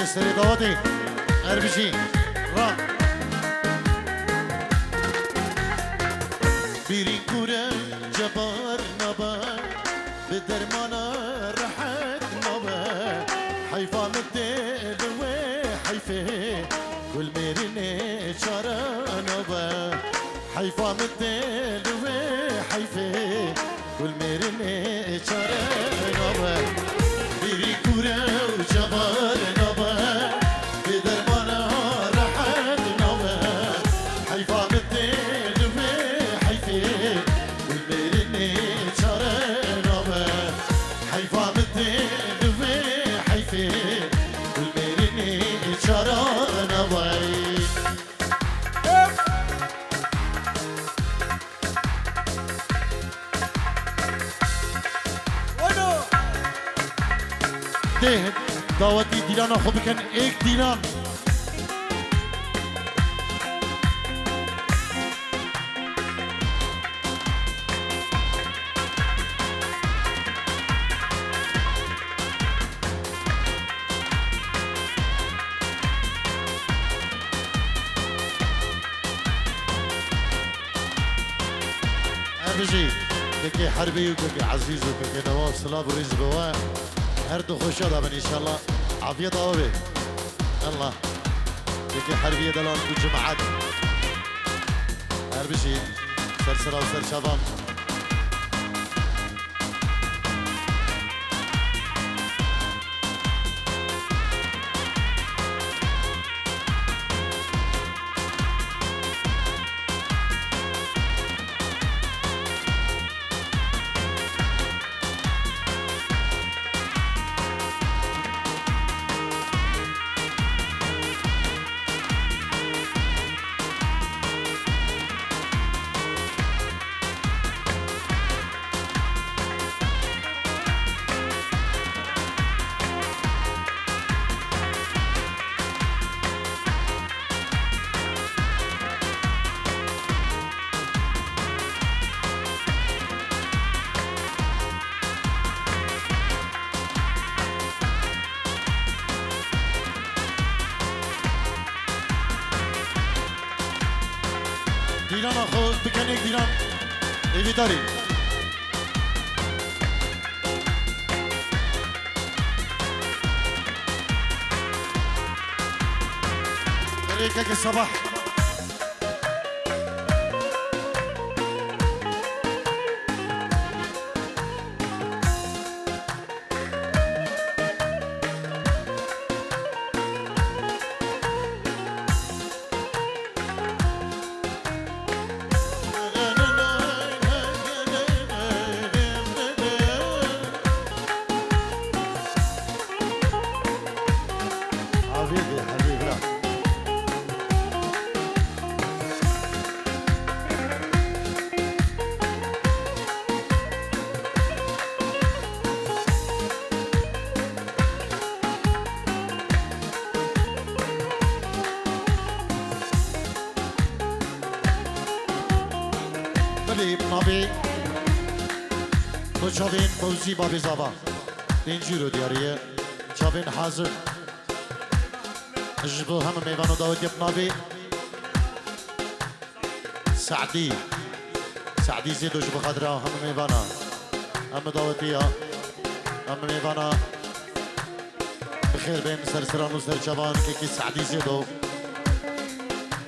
سری داوتی اربشی را بیرین کوره جبار نبا به درمانا راحت نبا حیفان الدل و حیفه كل ميرني شرانوبا حيفام الدل وحيفه كل ميرني شرانوبا بيري كورا وجبار نوبا بدرمانا راحت نوبا حيفام الدل وحيفه كل ميرني شرانوبا حيفام الدل وحيفه كل ميرني شرانوبا دعوتی دیران خوب بکن ایک دیران ارجی که حربی و که عزیز و که نواب سلاب و ریز بواه هر دو خوش دابن ان شاء الله عافية آوه الله لكي حربية دلال بجماعات هر بشي سرسرة وسر شباب دیران خود بکن یک دیران ایوی داری دریکه که صباح نابی تو چاوین فوزی بابی زابا اینجور رو دیاریه چاوین حاضر اجبو هم میوانو داود یب نابی سعدی زیدو جبو خدرا هم میوانا هم داودیا هم میوانا بخیر بین سرسران و سرچوان که سعدی زیدو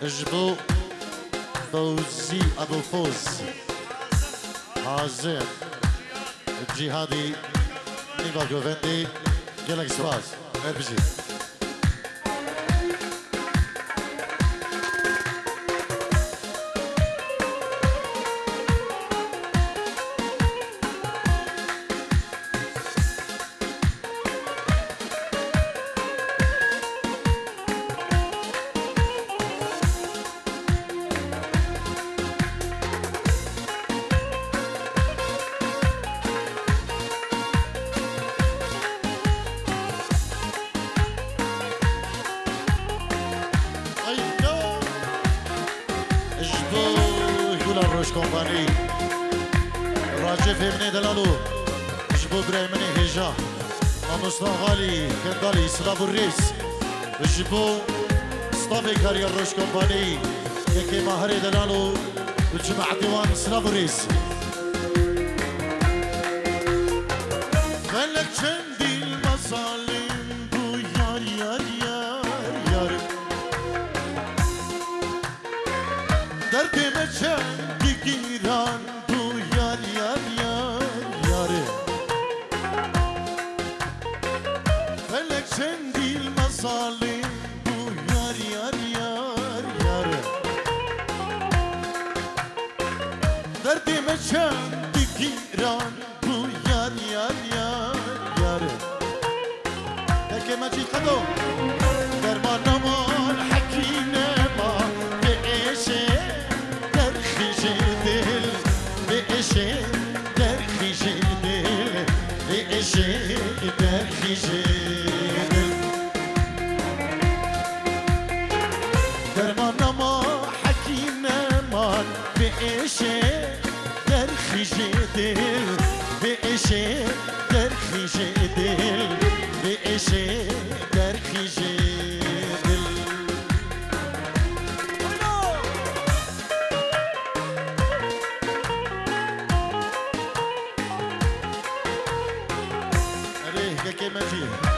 اجبو فوزي أبو فوز حازم الجهادي نيفا جوفندي جالك سواز اربجي روش کمپانی راجف ابن دلالو جبو برای منی هجا ناموسنا غالی کندالی سلاب الرئیس جبو صافي كارير روش كومباني يكي ماهري دلالو وجماعة ديوان سلافوريس فلك شندي المظالم بو يار يار يار يار دردي ما شندي جيران بو يار يار يار يار فلك شندي المظالم دردی مشم دیگران بو یار یار یار یار یکی مجی خدو درمان نمان حکینه ما به عشه در خیشه دل به عشه در خیشه دل به عشه در خیشه دل درمان نمان حکینه ما به عشه خیشه دل به عشه در خیشه دل به عشه در خیشه دل اره که مجی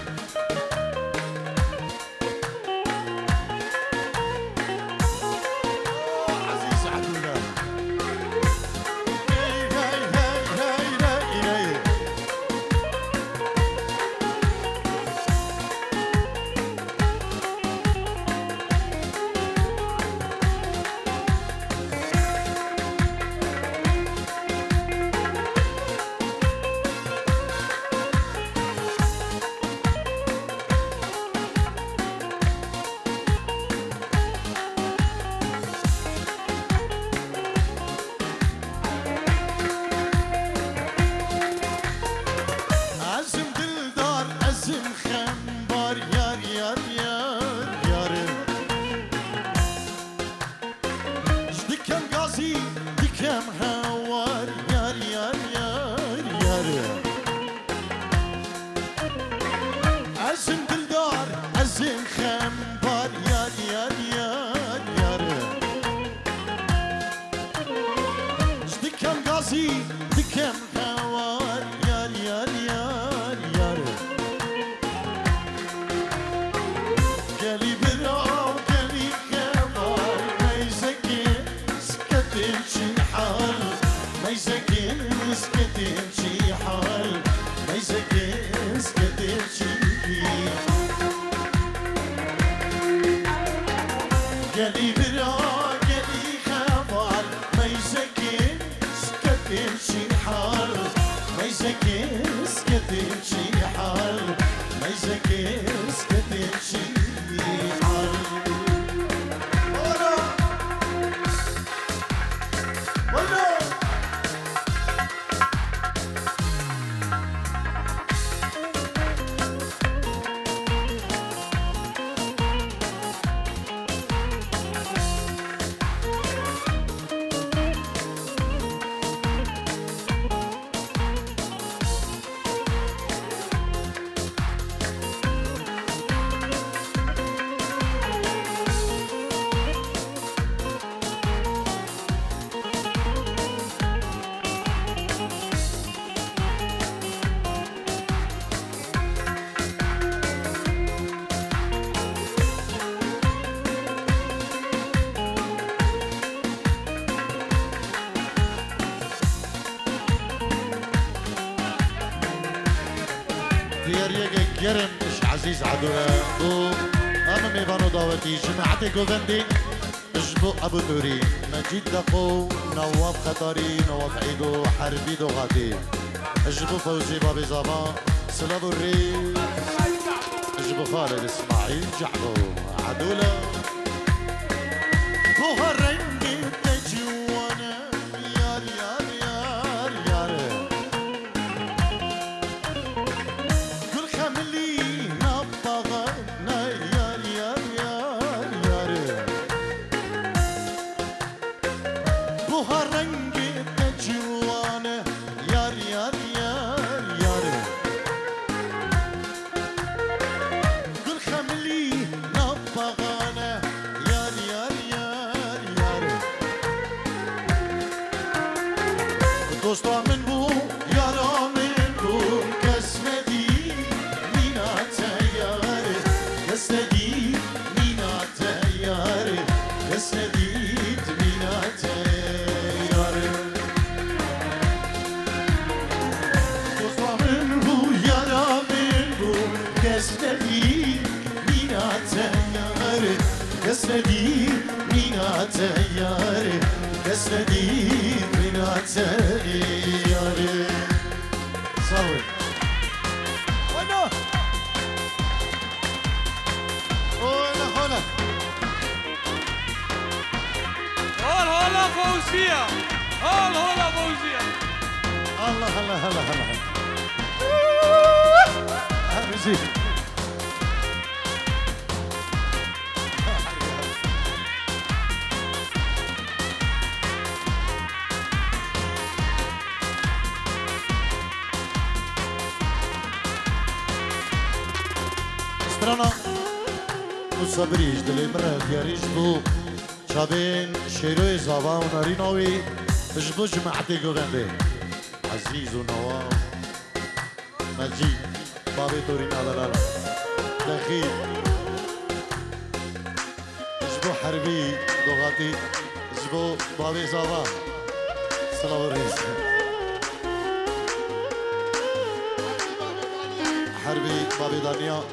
گرم اش عزیز عدوله بو اما میبانو دعوتی جماعت گوزندی اجبو ابو توری مجید دقو نواف خطاری نواف عیدو حربی دو غادی اجبو فوزی بابی زبان سلاب الريس اجبو خالد اسماعیل جعبو عدوله بو هالرنگ تجوانا یار یار یار یار دوستا من بو یارا من بو کس ندی مینا تیاره کس ندی مینا تیاره کس ندید مینا تیاره دوستا من بو یارا من بو کس ندی مینا تیاره کس ندی مینا تیاره کس ندید مینا تیاره صاوي وينو هلا هلا هلا فوزية هلا فوزية الله هلا هلا هلا مزيد استرانا وصبريش دلي مرة دياريش بو شابين شيروي زابا ونارينوي بجبو جماعتي قوغنبي عزيز ونواف مجيد بابي تورين على لالا دخيل جبو حربي دوغاتي جبو بابي زابا سلام الرئيس حربي بابي دانيا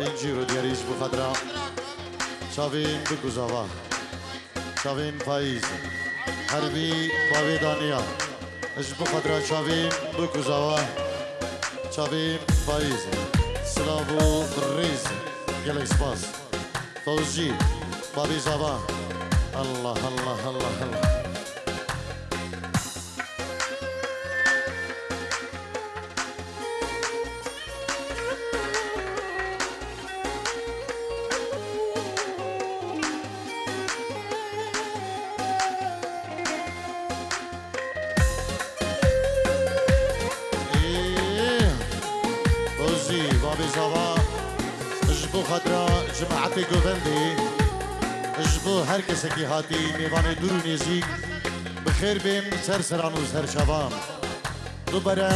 بنجيرو دياريش بخضراء شافين بكوزاوا شافين فايز حربي بابي دانيا اش بخضراء شافين بكوزاوا شافين فايز سلافو الريز يلا سباس فوزي بابي زابا الله الله الله الله زوا جبو خضرا جماعتي قوفندي جبو هر کسی هاتی میوان دور و نزیک بخیر بیم سر سران و سر شبان دوباره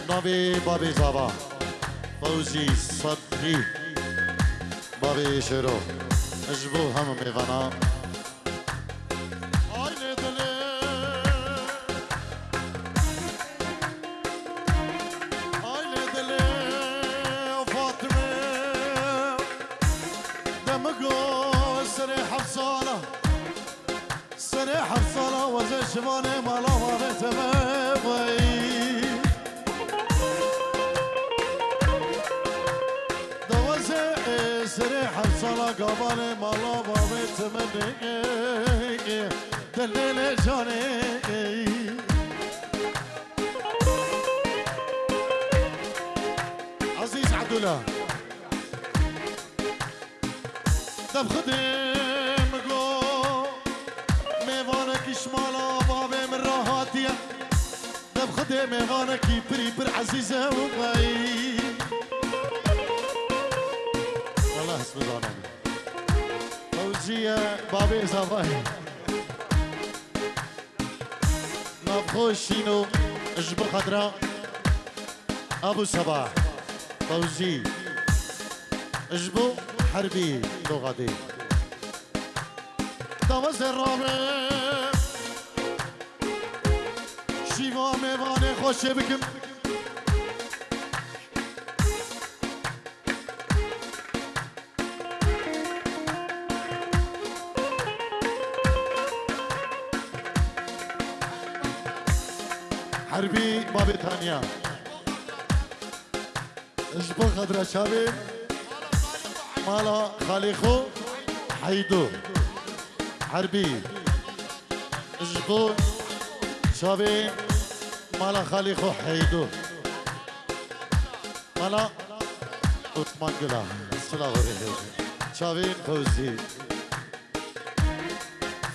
ناوی بابی زوا فوزی صدقی بابی شروع جبو همه میوانا شبانه مالا بابت مبایی دوازه سری حفصالا قابانه مالا بابت مبایی دلیل جانه عزيز عبدالله دب خدم قو ميوانك شمالا بابي من راحاتيا دب خدم ميوانك بري بر عزيزة وغاي والله اسم ظالم فوزية بابي زباي نبخوشينو اجبر خضراء ابو صباح فوزي اجبو حربي لغدي دواز الرابع شیوا میوانه خوشه بکن حربي بابي تانيا اجبر خضرة شابي مالا خاليخو حيدو حربي اجبو شابي مالا خاليخو حيدو مالا عثمان قلا السلام عليكم شابين فوزي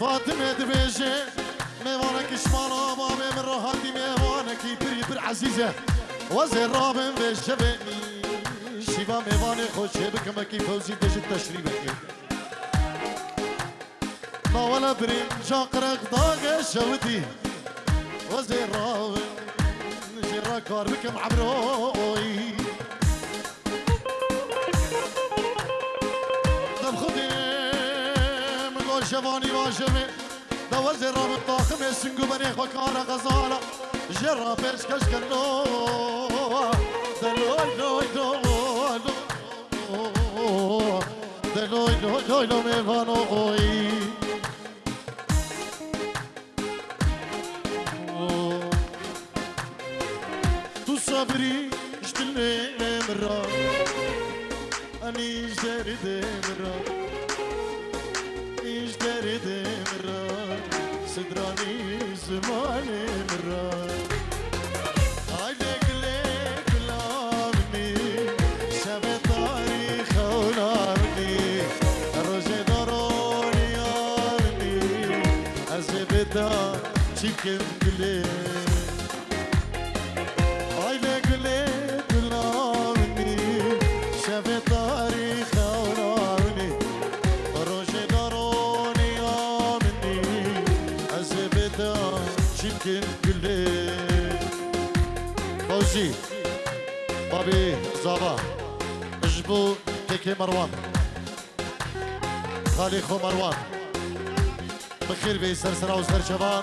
فاطمة دبيجي ميوانك شمالا بابي من روحاتي ميوانك بري بر عزيزة وزير رابن بشبني شيبا ميواني خوشي بكمكي فوزي دجت تشريبك لا ولا برين جاقرق ضاق شوتي وزير جرا كار بكم عبروي دم خدي من قول شفاني واجمي دا وزير رام الطاخم السنقو بنيخ وكان غزالة جرا بيرش كشكنو دلوي لوي لوي دلوي لوي لوي لوي ميفانوي صبري اشتلني مرة أني اشتريت مرة اشتريت مرة صدراني زماني مرة عليك ليك لامني شبه تاريخ ونامني الرجي ضروري يامني أزبتا شكم قليل تاريخ ونامني روشي داروني آمني أزبدا شكل قلي فوزي بابي زابا اجبو كيكي مروان خالي خو مروان بخير بي سرسرا وسر شبان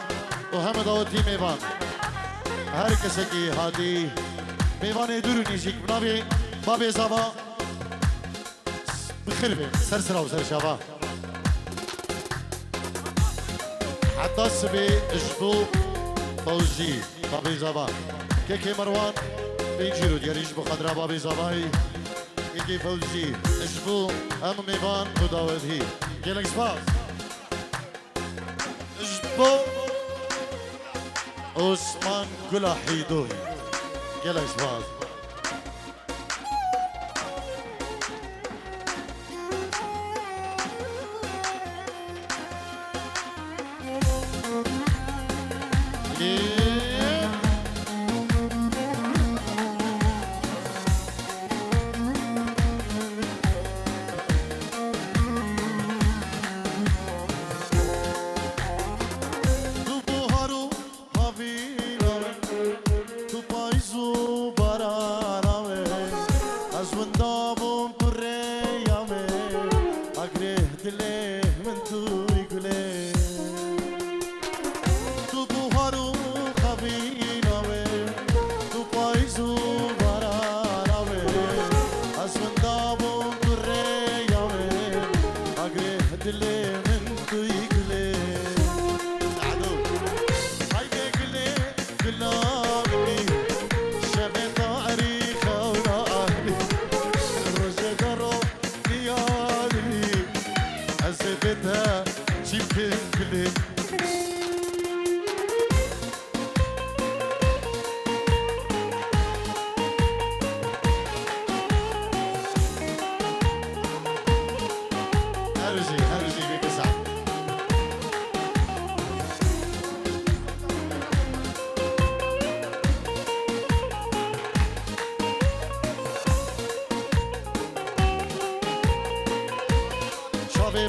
وهم داوتي ميوان هر کسی هادي ميوان دورو نيجيك بنابي بابي زابا بخير بي سرسرا وسر شباب حتى سبي اجبو فوزي بابي زبا كيكي مروان بيجيرو ديال يجبو خضرا بابي زباي كيكي فوزي اجبو ام ميفان وداود هي جيلك سباس اجبو عثمان كلا حيدوي جيلك سباس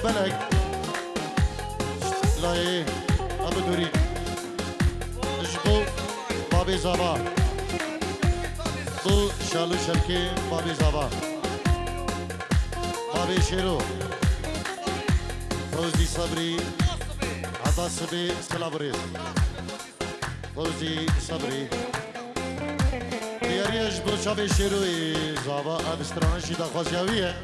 بلك لاي ابو دوري اجبو بابي زبا تو شالو شركي بابي زبا بابي شيرو فوزي صبري عطا سبي سلابريس فوزي صبري دياري اجبو شابي شيرو زبا ابسترانشي دا خوزياويه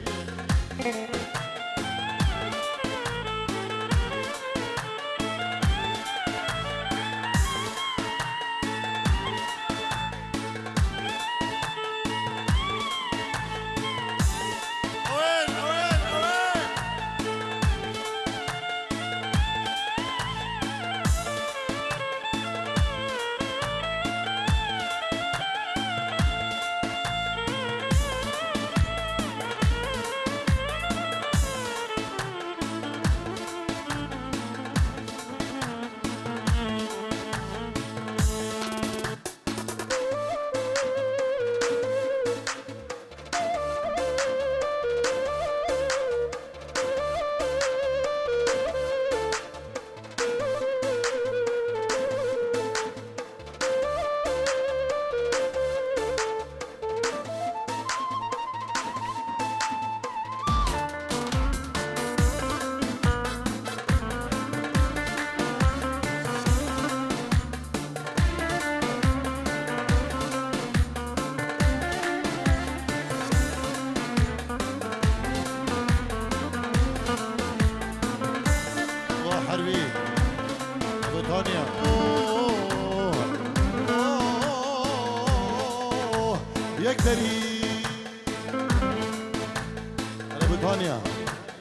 بتانيا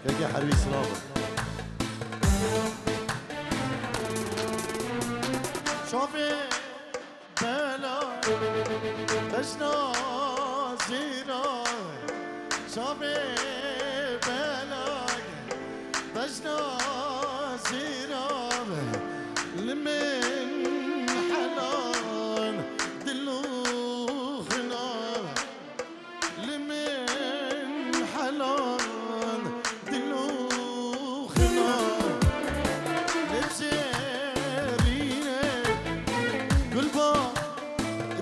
كي حربي سلام شوفي بلا بشنا زينا شوفي بلا بشنا زينا لمن حنان دلوخنا لمن حنان دلوخنا لبسيرينا قلبا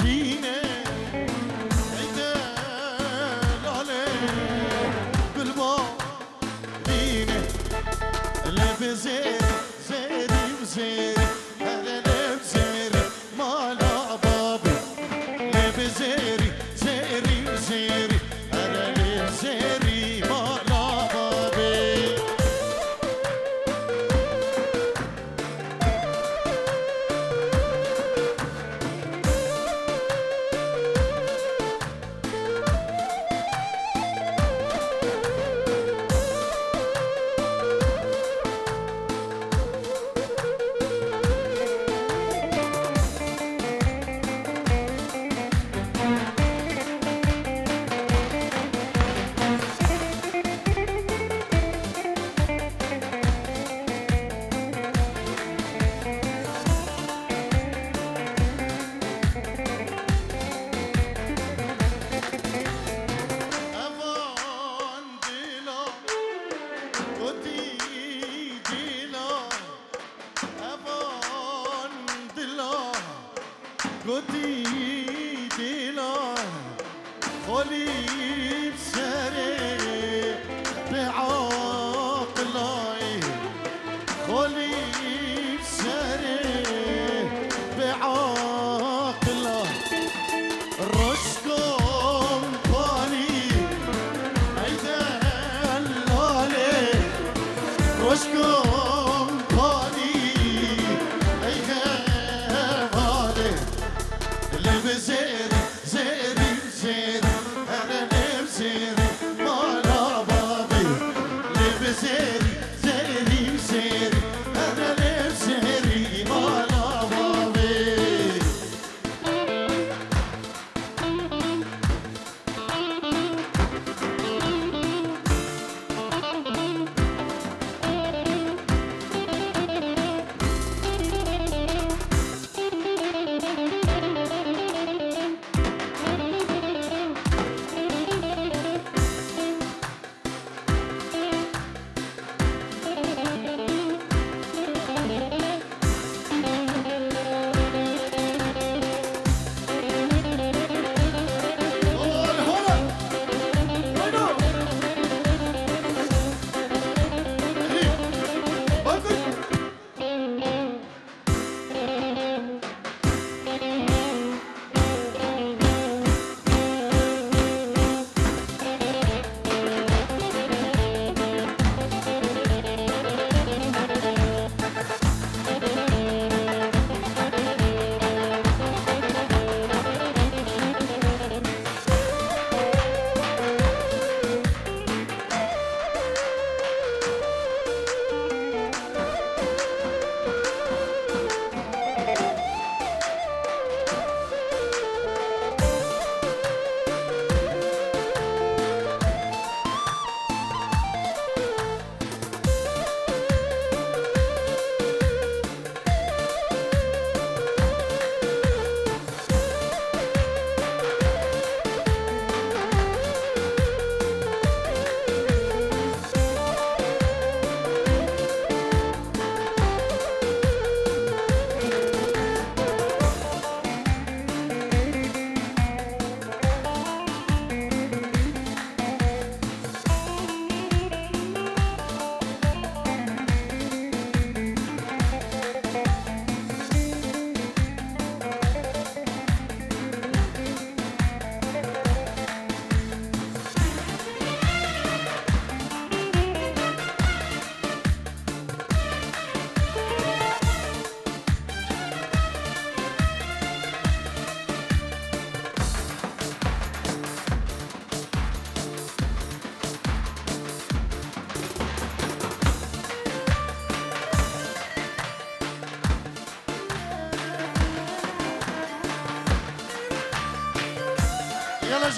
رينا عدال عليك قلبا رينا لبزير زيري وزيري هذا لبزيري مالا بابي لبزيري زيري وزيري هذا لبزيري مالا بابي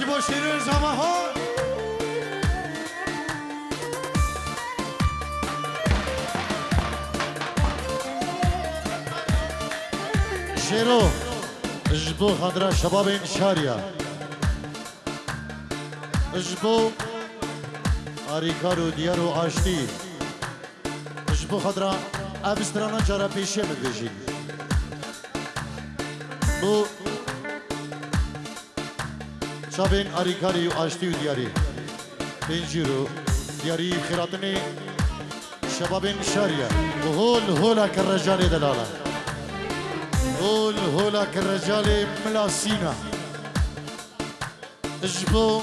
جيبوا شيرين زمهور شيرو جبو خضرا شباب شاريا جبو آریکارو دیارو آشتی جبو خضرا ابسترانا جارا پیشه مدویجی بو شابين آریکاری و آشتی و دیاری بنجیرو دیاری خیراتنی شباب شاريا وهول هولا كالرجال دلالا هول هولا كالرجال ملاسينا اجبو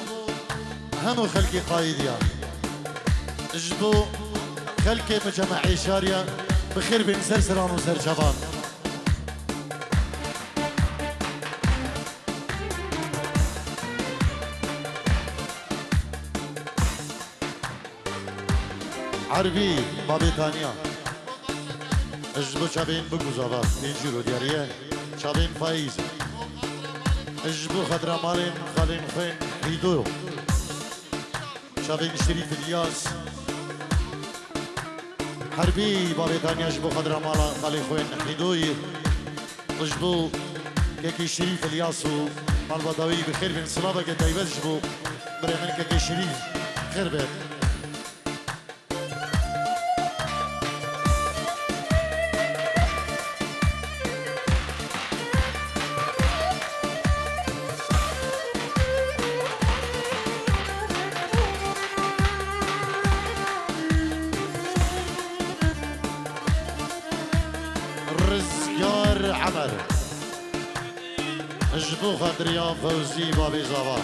همو خلقي قايديا اجبو خلقي مجمعي شاريا بخير بين سرسران وسرجبان عربي بابي تانيا اجبو شابين بقوزابات بينجيرو دياريه شابين فايز اجبو خضرا مالين خالين خين ريدو شابين شريف الياس حربي بابي تانيا اجبو خضرا مالا خالين خين ريدوي اجبو كيكي شريف الياس مال بدوي بخير بن صلابة كتايبات اجبو بريمن كيكي شريف خير بيت رزقار عمر اجبو خاطريا فوزي بابي زابا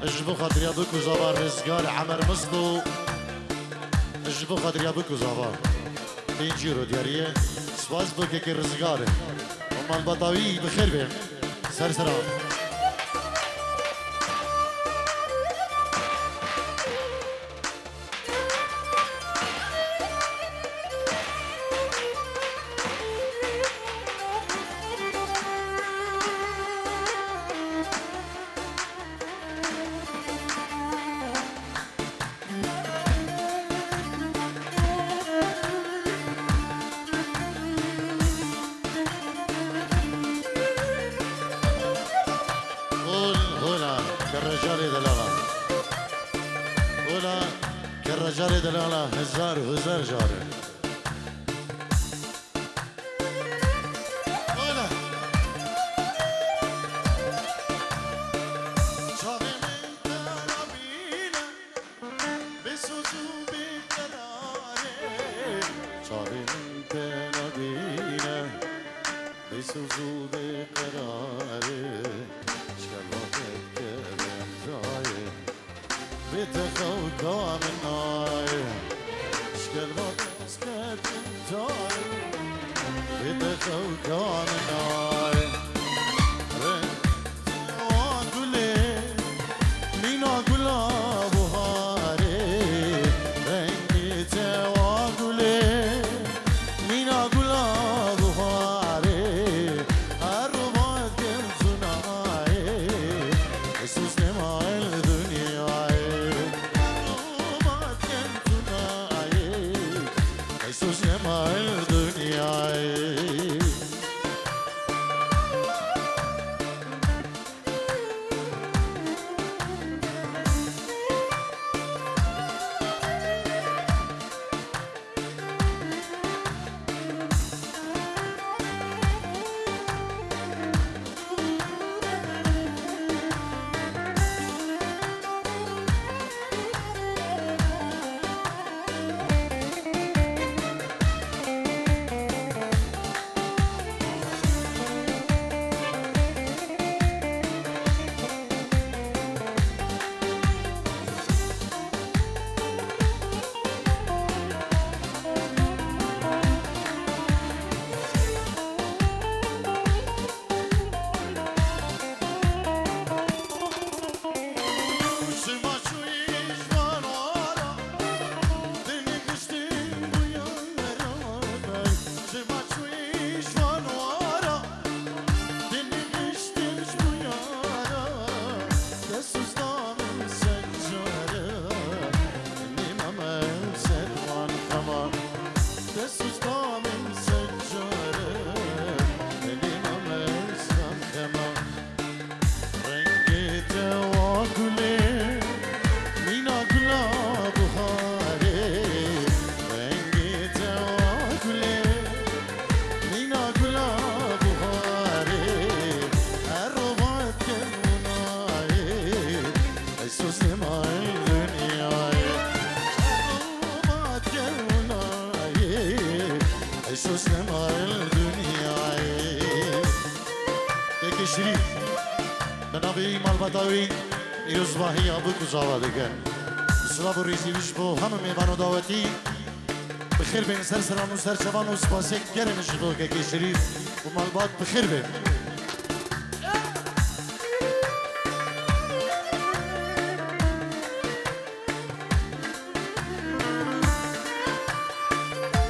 اجبو خاطريا بكو زابا رزقار عمر مصدو اجبو خاطريا بكو زابا بينجيرو دياريه سواز بكي رزقار وما البطاوي بخير بين سرسران كالرجال دلالا ولا كالرجال دلالا هزار هزار جاري ولا شابي من ترابينا بسوزو بكراري شابي من ترابينا بسوزو بقراري بتخوكا من ناي شكل بطس كتن جاي بتخوكا من ناي رنت واقولي مين اقولا بوهاري رنت واقولي مين اقولا بوهاري الرباط كنت ناي يسوس نماي الدنيا الدنيا ما تجونا حسوس نما الدنيا تك شريف بنابي مال بطاوي يصبحي أبوك زوالك سلام الرئيسي بشبو هم ميبانو دعوتي بخير بين سر سلام و سر شبان و سپاسک گرم شدو که شریف و مالبات بخير بين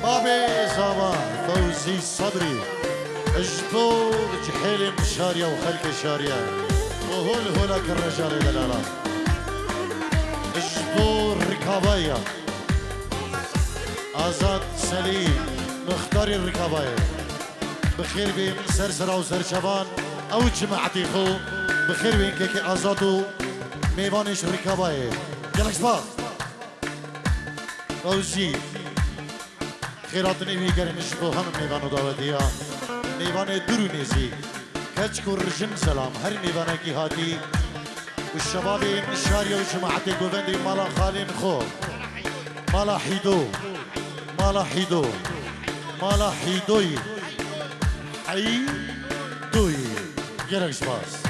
بابي زابا فوزي صبري اجبو جحيل شارية وخلق شارية وهول هولا كالرجال دلالا اجبو ركابايا آزاد سليم مختار الركابايا بخير بين سرسرة وسرشبان او جماعتي خو بخير بين كيكي آزادو ميوانش ركابايا يلا شباب فوزي خیراتنی میگرمش با هم میوانو دعوتیا میوان درونیزی کچک و رجم سلام هر میوانه کی هاتی و شباب نشاری و جماعت گووندی مالا خالین خو مالا حیدو مالا حیدو مالا حیدوی حیدوی گرکش باز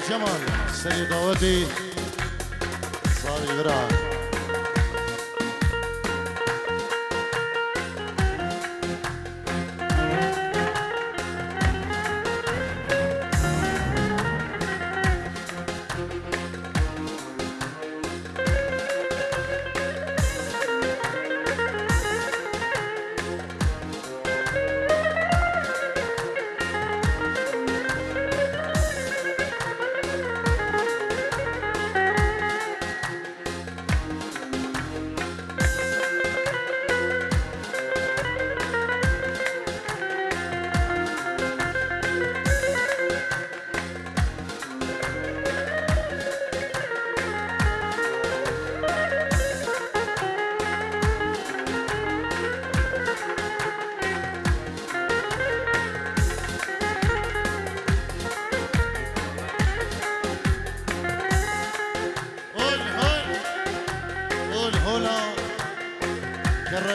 جمال سيد داودي صار يبرع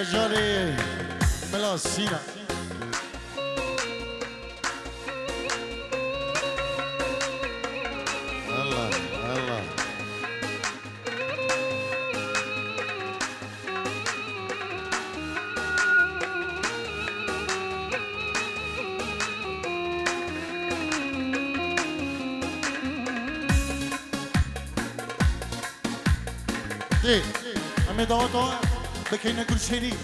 رجالي ملاسينا الله الله ايه امي دعوتها بكينا كل شيء